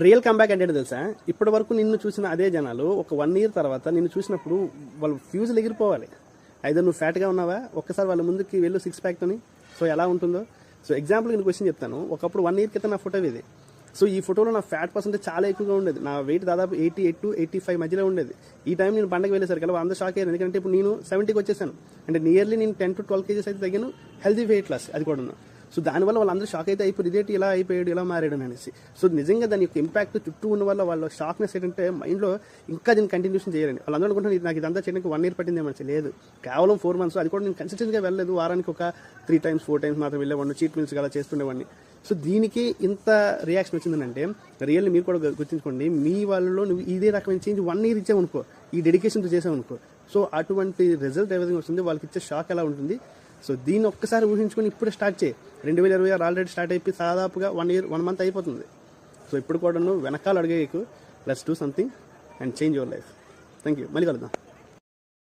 Real comeback అంటే తెలుసా, ఇప్పటి వరకు నిన్ను చూసిన అదే జనాలు ఒక 1 year తర్వాత నిన్ను చూసినప్పుడు వాళ్ళు ఫ్యూజులు ఎగిరిపోవాలి. అయితే నువ్వు ఫ్యాట్గా ఉన్నావా, ఒక్కసారి వాళ్ళ ముందుకి వెళ్ళు 6 packతోని. సో ఎలా ఉంటుందో. సో ఎగ్జాంపుల్ నేను క్వశ్చన్ చెప్తాను. ఒకప్పుడు 1 year క్రితం నా ఫోటో ఇది. సో ఈ ఫోటోలో నా ఫ్యాట్ పర్సెంటేజ్ చాలా ఎక్కువగా ఉండేది. నా వెయిట్ దాదాపు 88 to 85 మధ్యలో ఉండేది. ఈ టైం నేను పండగ వెళ్ళేసరికి అందరూ షాక్ అయ్యారు. ఎందుకంటే ఇప్పుడు నేను 70కి వచ్చేసాను. అంటే నియర్లీ నేను 10 to 12 kgs అయితే తగ్గాను. హెల్తీ వెయిట్ లాస్ అది కూడా. సో దానివల్ల వాళ్ళందరూ షాక్ అయితే అయిపోయి ఇదేంటి ఇలా అయిపోయాడు, ఇలా మారాడు అనేసి. సో నిజంగా దాని యొక్క ఇంపాక్ట్ చుట్టూ ఉన్న వల్ల వాళ్ళ షాక్నెస్ ఏంటంటే మైండ్లో ఇంకా దీన్ని కంటిన్యూషన్ చేయాలండి. వాళ్ళందరూ అనుకుంటున్నారు నాకు ఇదంతా చేయడానికి 1 year పట్టింది ఏమని. లేదు, కేవలం 4 months. అది కూడా నేను కన్సిస్టెంట్గా వెళ్ళలేదు. వారానికి ఒక 3 times 4 times మాత్రం వెళ్ళేవాడిని. చీట్ మీల్స్ అలా చేస్తుండేవాడిని. సో దీనికి ఇంత రియాక్షన్ వచ్చిందంటే రియల్లీ మీరు కూడా గుర్తుంచుకోండి. మీ వాళ్ళలో నువ్వు ఇదే రకమైన చేంజ్ 1 year ఇచ్చావనుకో, ఈ డెడికేషన్తో చేసావనుకో, సో అటువంటి రిజల్ట్ ఎవరిథింగ్ వస్తుంది. వాళ్ళకి ఇచ్చే షాక్ ఎలా ఉంటుంది. సో దీన్ని ఒక్కసారి ఊహించుకొని ఇప్పుడే స్టార్ట్ చేయి. 2026 ఆల్రెడీ స్టార్ట్ అయిపోయి దాదాపుగా 1 month అయిపోతుంది. సో ఇప్పుడు కూడా నువ్వు వెనకాల అడిగేకు. Let's do something and change your life. Thank you. మళ్ళీ కలుద్దాం.